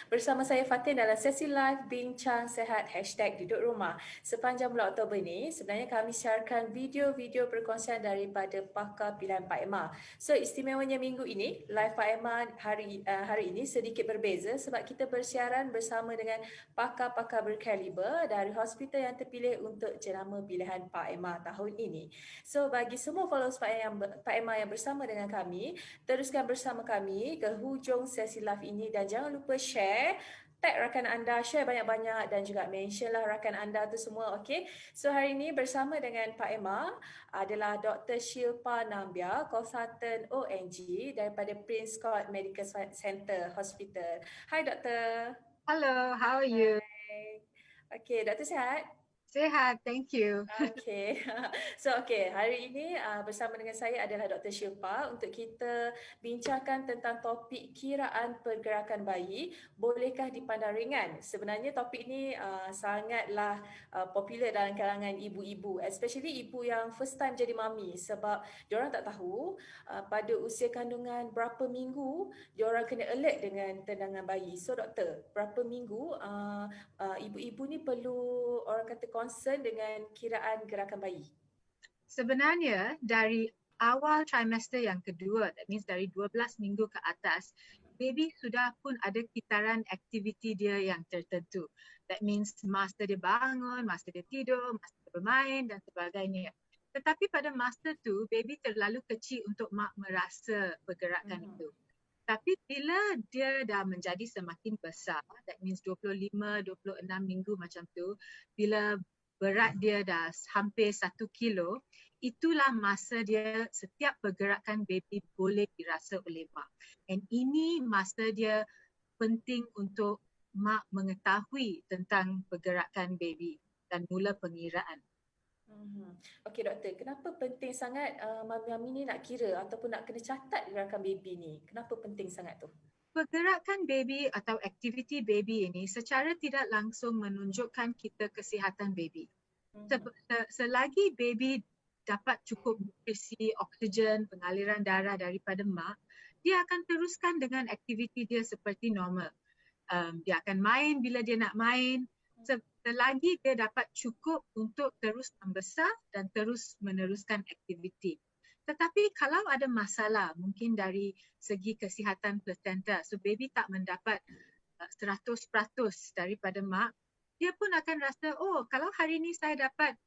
Bersama saya Fatin dalam sesi live Bincang Sehat #Duduk Rumah. Sepanjang bulan Oktober ini, sebenarnya kami siarkan video-video perkongsian daripada pakar pilihan Pak Emma. So, istimewanya minggu ini, live Pak Emma hari ini sedikit berbeza sebab kita bersiaran bersama dengan pakar-pakar berkaliber dari hospital yang terpilih untuk jenama pilihan Pak Emma tahun ini. So, bagi semua followers Pak Emma yang bersama dengan kami, teruskan bersama kami ke hujung sesi live ini dan jangan lupa share, tag rakan anda, share banyak-banyak dan juga mention lah rakan anda tu semua, okey? So hari ini bersama dengan Pak Emma adalah Dr. Shilpa Nambia, konsultan ONG daripada Prince Court Medical Center Hospital. Hai Doktor. Hello, how are you? Hai. Okey, Doktor sihat? Sehat, thank you. Okay. So, hari ini bersama dengan saya adalah Dr. Shilpa untuk kita bincangkan tentang topik kiraan pergerakan bayi bolehkah dipandang ringan. Sebenarnya topik ini sangatlah popular dalam kalangan ibu-ibu, especially ibu yang first time jadi mami sebab diorang tak tahu pada usia kandungan berapa minggu diorang kena alert dengan tendangan bayi. So, doktor, berapa minggu ibu-ibu ni perlu orang kata concern dengan kiraan gerakan bayi? Sebenarnya dari awal trimester yang kedua, that means dari 12 minggu ke atas, baby sudah pun ada kitaran aktiviti dia yang tertentu. That means masa dia bangun, masa dia tidur, masa dia bermain dan sebagainya. Tetapi pada masa tu, baby terlalu kecil untuk mak merasa pergerakan itu. Tapi bila dia dah menjadi semakin besar, that means 25, 26 minggu macam tu, bila berat dia dah hampir 1 kilo, itulah masa dia setiap pergerakan baby boleh dirasa oleh mak. And ini masa dia penting untuk mak mengetahui tentang pergerakan baby dan mula pengiraan. Okey doktor, kenapa penting sangat mami-mami ni nak kira ataupun nak kena catat gerakan baby ni? Kenapa penting sangat tu? Pergerakan baby atau aktiviti baby ini secara tidak langsung menunjukkan kita kesihatan baby. Selagi baby dapat cukup nutrisi, oksigen, pengaliran darah daripada mak, dia akan teruskan dengan aktiviti dia seperti normal. Dia akan main bila dia nak main, selagi dia dapat cukup untuk terus membesar dan terus meneruskan aktiviti. Tetapi kalau ada masalah mungkin dari segi kesihatan placenta, so baby tak mendapat 100% daripada mak, dia pun akan rasa, oh kalau hari ini saya dapat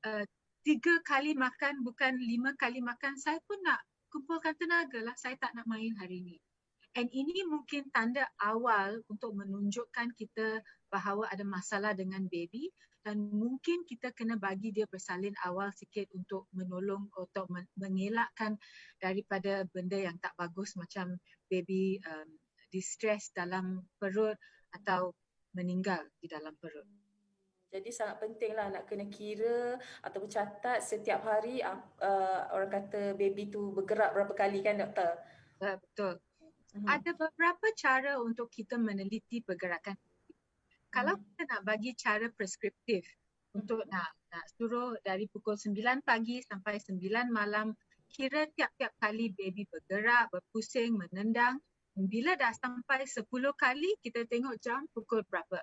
3 kali makan bukan 5 kali makan, saya pun nak kumpulkan tenaga lah, saya tak nak main hari ini. And ini mungkin tanda awal untuk menunjukkan kita bahawa ada masalah dengan baby dan mungkin kita kena bagi dia bersalin awal sikit untuk menolong atau mengelakkan daripada benda yang tak bagus macam baby distress dalam perut atau meninggal di dalam perut. Jadi sangat pentinglah nak kena kira atau catat setiap hari orang kata baby tu bergerak berapa kali kan doktor? Betul. Ada beberapa cara untuk kita meneliti pergerakan. Kalau kita nak bagi cara preskriptif untuk nak suruh dari pukul 9 pagi sampai 9 malam, kira tiap-tiap kali baby bergerak, berpusing, menendang. Bila dah sampai 10 kali, kita tengok jam pukul berapa.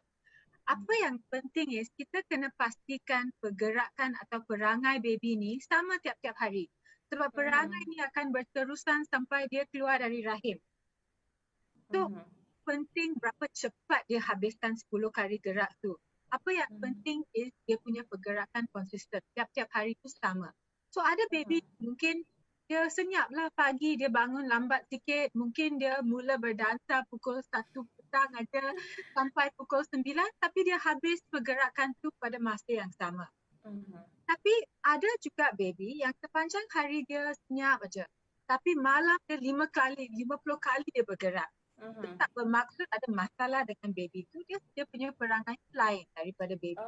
Apa yang penting kita kena pastikan pergerakan atau perangai baby ni sama tiap-tiap hari. Sebab perangai ni akan berterusan sampai dia keluar dari rahim. So, penting berapa cepat dia habiskan 10 kali gerak tu. Apa yang penting is dia punya pergerakan konsisten. Tiap-tiap hari tu sama. So, ada baby mungkin dia senyap lah pagi, dia bangun lambat sikit. Mungkin dia mula berdansa pukul 1 petang aja sampai pukul 9. Tapi dia habis pergerakan tu pada masa yang sama. Tapi ada juga baby yang sepanjang hari dia senyap aja. Tapi malam dia 5 kali, 50 kali dia bergerak. Itu tak bermaksud ada masalah dengan baby tu. Dia punya perangai lain daripada baby.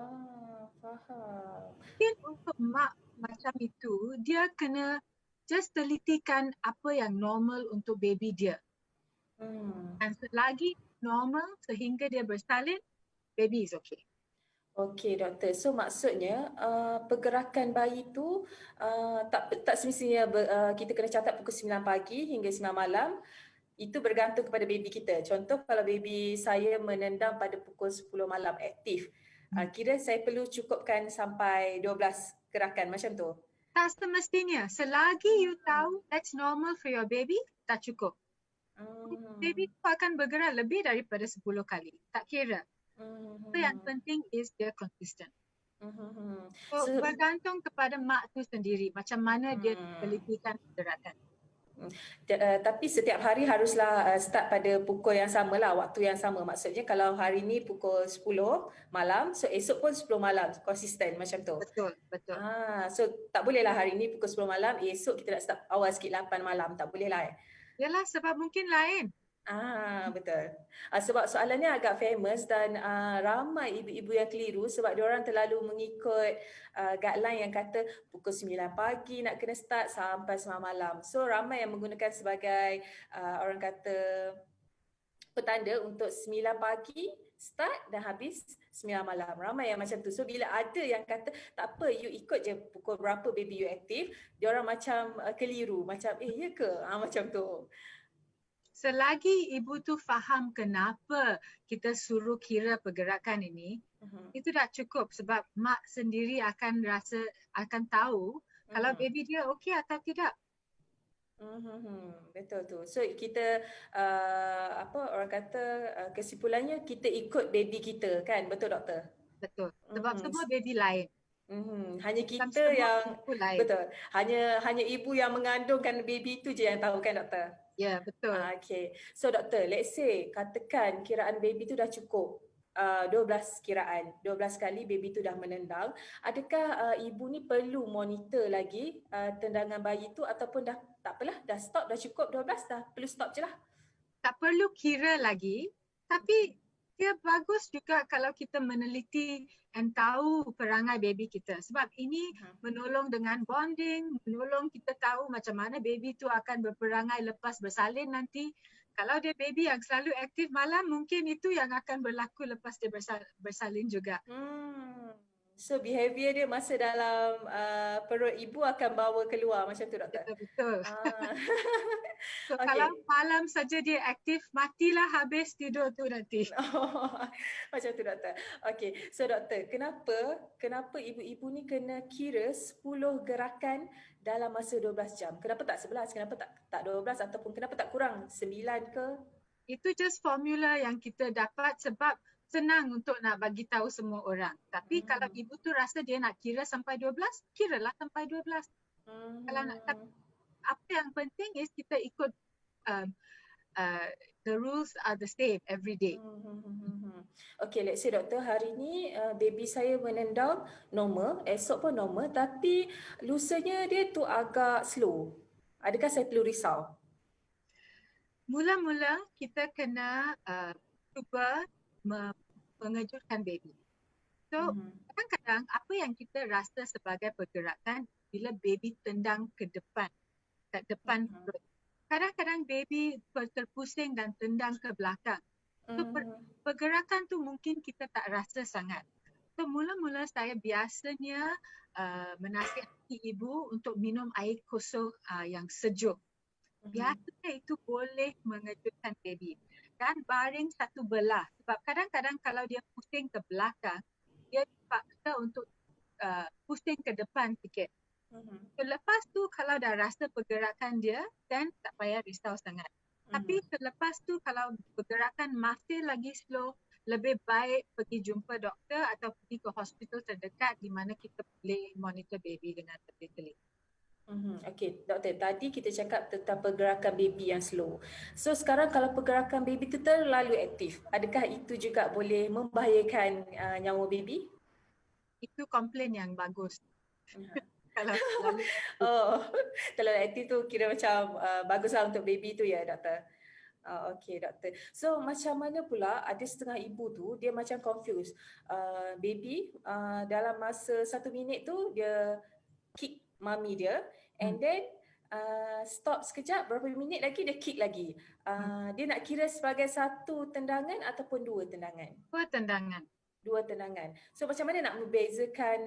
Faham. Mungkin untuk mak macam itu, dia kena just telitikan apa yang normal untuk baby dia. Dan selagi normal sehingga dia bersalin, baby is okay. Okey doktor, so maksudnya pergerakan bayi tu tak semestinya kita kena catat pukul 9 pagi hingga 9 malam. Itu bergantung kepada baby kita. Contoh kalau baby saya menendang pada pukul 10 malam aktif, kira saya perlu cukupkan sampai 12 gerakan macam tu? Tak semestinya. Selagi you tahu that's normal for your baby, tak cukup. Baby tu akan bergerak lebih daripada 10 kali. Tak kira. So yang penting is dia konsisten. So bergantung kepada mak tu sendiri. Macam mana dia telitikan gerakan. Tapi setiap hari haruslah start pada pukul yang sama lah, waktu yang sama. Maksudnya kalau hari ni pukul 10 malam, so esok pun 10 malam, konsisten macam tu? Betul, betul. So tak boleh lah hari ni pukul 10 malam, esok kita nak start awal sikit 8 malam, tak boleh lah Yalah, sebab mungkin lain. Betul. Sebab soalannya agak famous dan ramai ibu-ibu yang keliru sebab diorang terlalu mengikut guideline yang kata pukul 9 pagi nak kena start sampai 9 malam. So ramai yang menggunakan sebagai orang kata petanda untuk 9 pagi start dan habis 9 malam. Ramai yang macam tu. So bila ada yang kata tak apa, you ikut je pukul berapa baby you aktif, diorang macam keliru, macam ya ke? Macam tu. Selagi ibu tu faham kenapa kita suruh kira pergerakan ini, itu dah cukup sebab mak sendiri akan tahu kalau baby dia okey atau tidak. Betul tu. So kita orang kata kesimpulannya kita ikut baby kita kan, betul doktor? Betul. Sebab semua baby lain. Hanya kita yang betul. Hanya ibu yang mengandungkan baby tu je yang tahu kan doktor? Ya, betul. Okay. So doktor, let's say katakan kiraan baby tu dah cukup 12 kiraan, 12 kali baby tu dah menendang. Adakah ibu ni perlu monitor lagi tendangan bayi tu ataupun dah tak apalah, dah stop, dah cukup 12, dah perlu stop je lah? Tak perlu kira lagi, tapi dia bagus juga kalau kita meneliti dan tahu perangai baby kita. Sebab ini menolong dengan bonding, menolong kita tahu macam mana baby tu akan berperangai lepas bersalin nanti. Kalau dia baby yang selalu aktif malam, mungkin itu yang akan berlaku lepas dia bersalin juga. So behavior dia masa dalam perut ibu akan bawa keluar macam tu doktor? Betul. So kalau malam saja dia aktif, matilah habis tidur tu nanti. Macam tu doktor. Okay, so doktor, kenapa ibu-ibu ni kena kira 10 gerakan dalam masa 12 jam? Kenapa tak 11? Kenapa tak 12 ataupun kenapa tak kurang 9 ke? Itu just formula yang kita dapat sebab senang untuk nak bagi tahu semua orang. Tapi kalau ibu tu rasa dia nak kira sampai 12, kiralah sampai 12. Kalau nak, apa yang penting is kita ikut the rules are the same every day. Okay, let's say doktor, hari ni baby saya menendang normal, esok pun normal, tapi lusanya dia tu agak slow. Adakah saya perlu risau? Mula-mula kita kena cuba mengejutkan baby. So kadang-kadang apa yang kita rasa sebagai pergerakan bila baby tendang ke depan, kat depan perut. Kadang-kadang baby terpusing dan tendang ke belakang. So pergerakan tu mungkin kita tak rasa sangat. So mula-mula saya biasanya menasihati ibu untuk minum air kosong yang sejuk. Biasanya itu boleh mengejutkan baby. Dan baring satu belah. Sebab kadang-kadang kalau dia pusing ke belakang, dia dipaksa untuk pusing ke depan sikit. Selepas tu kalau dah rasa pergerakan dia, dan tak payah risau sangat. Tapi selepas tu kalau pergerakan masih lagi slow, lebih baik pergi jumpa doktor atau pergi ke hospital terdekat di mana kita boleh monitor baby dengan lebih teliti. Okey, doktor, tadi kita cakap tentang pergerakan baby yang slow. So sekarang kalau pergerakan baby tu terlalu aktif, adakah itu juga boleh membahayakan nyawa baby? Itu komplain yang bagus. Mhm. Kalau terlalu aktif. Oh, terlalu aktif tu kira macam baguslah untuk baby tu ya, doktor. Okey, doktor. So macam mana pula ada setengah ibu tu dia macam confused. Baby dalam masa 1 minit tu dia kick mami dia and then stop sekejap, berapa minit lagi dia kick lagi. Dia nak kira sebagai satu tendangan ataupun dua tendangan? Dua tendangan. Dua tendangan. So macam mana nak membezakan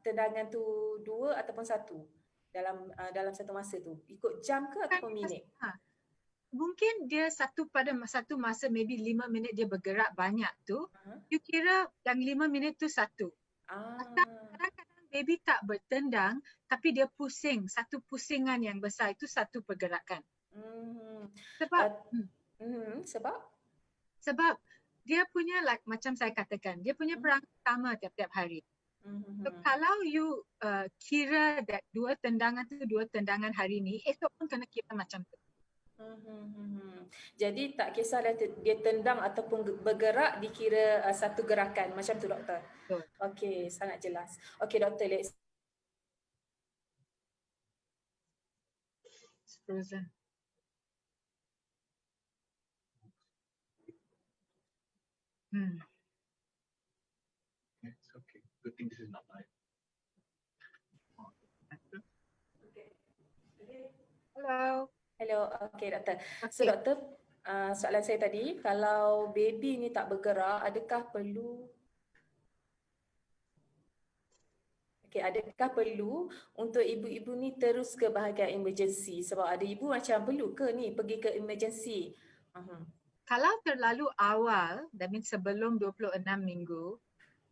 tendangan tu dua ataupun satu dalam satu masa tu? Ikut jam ke ataupun minit? Mungkin dia pada satu masa maybe 5 minit dia bergerak banyak tu, you kira yang 5 minit tu satu. Atau kadang-kadang baby tak bertendang tapi dia pusing, satu pusingan yang besar itu satu pergerakan. Sebab sebab sebab dia punya macam saya katakan, dia punya perang sama tiap-tiap hari. So, kalau you kira that dua tendangan tu dua tendangan hari ni, esok pun kena kira macam tu. Jadi tak kisahlah dia tendang ataupun bergerak dikira satu gerakan macam tu, doktor. Okey, sangat jelas. Okey, doktor, let's frozen. It's okay. Good thing this is not live. Hello. Hello, okey doktor. So Okay. doktor, soalan saya tadi, kalau baby ni tak bergerak, adakah perlu untuk ibu-ibu ni terus ke bahagian emergency? Sebab ada ibu macam perlu ke ni pergi ke emergency? Kalau terlalu awal, that means sebelum 26 minggu,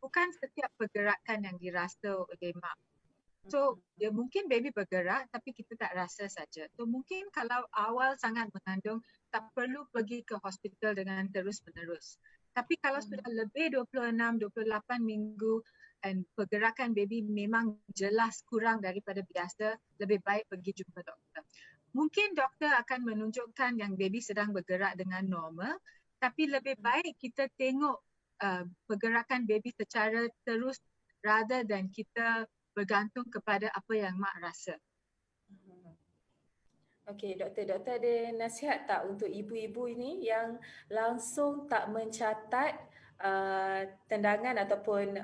bukan setiap pergerakan yang dirasa oleh mak. So, dia mungkin baby bergerak tapi kita tak rasa saja. So, mungkin kalau awal sangat mengandung, tak perlu pergi ke hospital dengan terus-menerus. Tapi kalau sudah lebih 26, 28 minggu dan pergerakan baby memang jelas kurang daripada biasa, lebih baik pergi jumpa doktor. Mungkin doktor akan menunjukkan yang baby sedang bergerak dengan normal, tapi lebih baik kita tengok pergerakan baby secara terus rather than kita bergantung kepada apa yang mak rasa. Okey, doktor ada nasihat tak untuk ibu-ibu ini yang langsung tak mencatat tendangan ataupun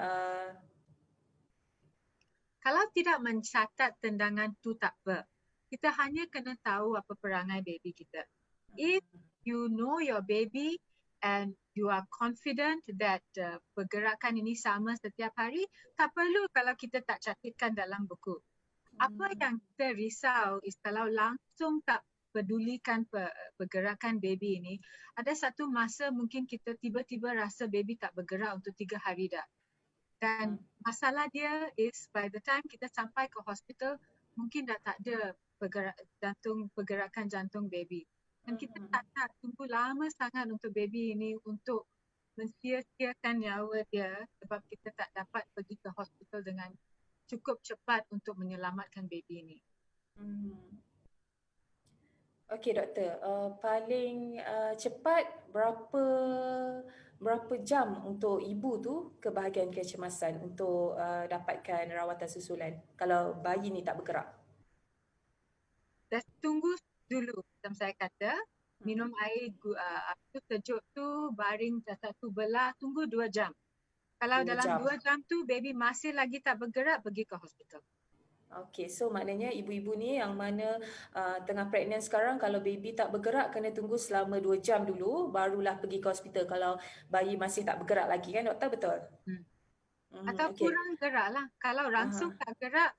Kalau tidak mencatat tendangan tu tak apa. Kita hanya kena tahu apa perangai baby kita. If you know your baby and you are confident that pergerakan ini sama setiap hari, tak perlu kalau kita tak catatkan dalam buku. Apa yang kita risau is kalau langsung tak pedulikan pergerakan baby ini, ada satu masa mungkin kita tiba-tiba rasa baby tak bergerak untuk 3 hari dah. Dan masalah dia is by the time kita sampai ke hospital, mungkin dah tak ada pergerakan jantung baby. Dan kita tak nak tunggu lama sangat untuk baby ini untuk mensia-siakan nyawa dia sebab kita tak dapat pergi ke hospital dengan cukup cepat untuk menyelamatkan baby ini. Okey doktor, paling cepat berapa jam untuk ibu tu ke bahagian kecemasan untuk dapatkan rawatan susulan kalau bayi ni tak bergerak? Dah tunggu dulu, macam saya kata, minum air sejuk tu, baring satu belah, tunggu 2 jam. Kalau dalam 2 jam tu baby masih lagi tak bergerak, pergi ke hospital. Okey, so maknanya ibu-ibu ni yang mana tengah pregnant sekarang, kalau baby tak bergerak kena tunggu selama 2 jam dulu barulah pergi ke hospital kalau bayi masih tak bergerak lagi kan doktor, betul? Atau kurang gerak lah. Kalau langsung tak gerak,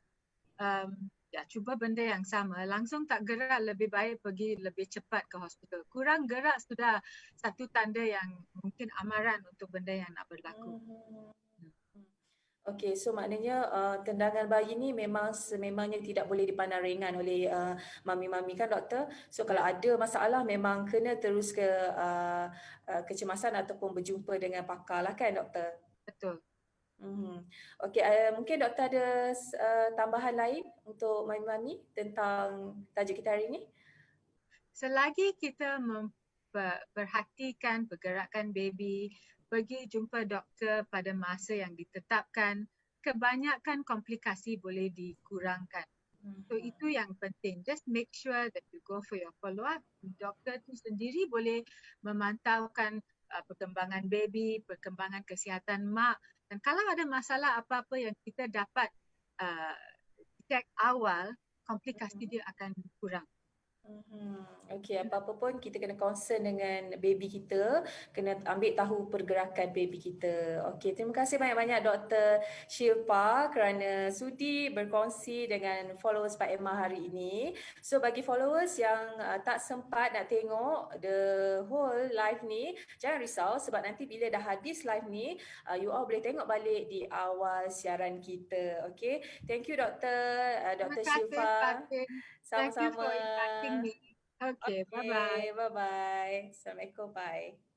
cuba benda yang sama. Langsung tak gerak, lebih baik pergi lebih cepat ke hospital. Kurang gerak sudah satu tanda yang mungkin amaran untuk benda yang nak berlaku. Okey, so maknanya tendangan bayi ni memang sememangnya tidak boleh dipandang ringan oleh mami-mami kan doktor. So kalau ada masalah memang kena terus ke kecemasan ataupun berjumpa dengan pakar lah kan doktor. Betul. Okey, mungkin doktor ada tambahan lain untuk mami-mami tentang tajuk kita hari ini? Selagi kita perhatikan pergerakan baby, pergi jumpa doktor pada masa yang ditetapkan, kebanyakan komplikasi boleh dikurangkan. So itu yang penting. Just make sure that you go for your follow-up. Doktor tu sendiri boleh memantaukan perkembangan baby, perkembangan kesihatan mak. Dan kalau ada masalah apa-apa yang kita dapat check awal, komplikasi dia akan kurang. Okey, apa-apa pun kita kena concern dengan baby kita, kena ambil tahu pergerakan baby kita. Okey, terima kasih banyak-banyak Dr. Shilpa kerana sudi berkongsi dengan followers Pak Emma hari ini. So bagi followers yang tak sempat nak tengok the whole live ni, jangan risau sebab nanti bila dah habis live ni, you all boleh tengok balik di awal siaran kita. Okey, thank you Dr. Dr. Shilpa. Thank you for Sama-sama. inviting me. Okay, bye-bye. Bye-bye. Assalamualaikum. Bye.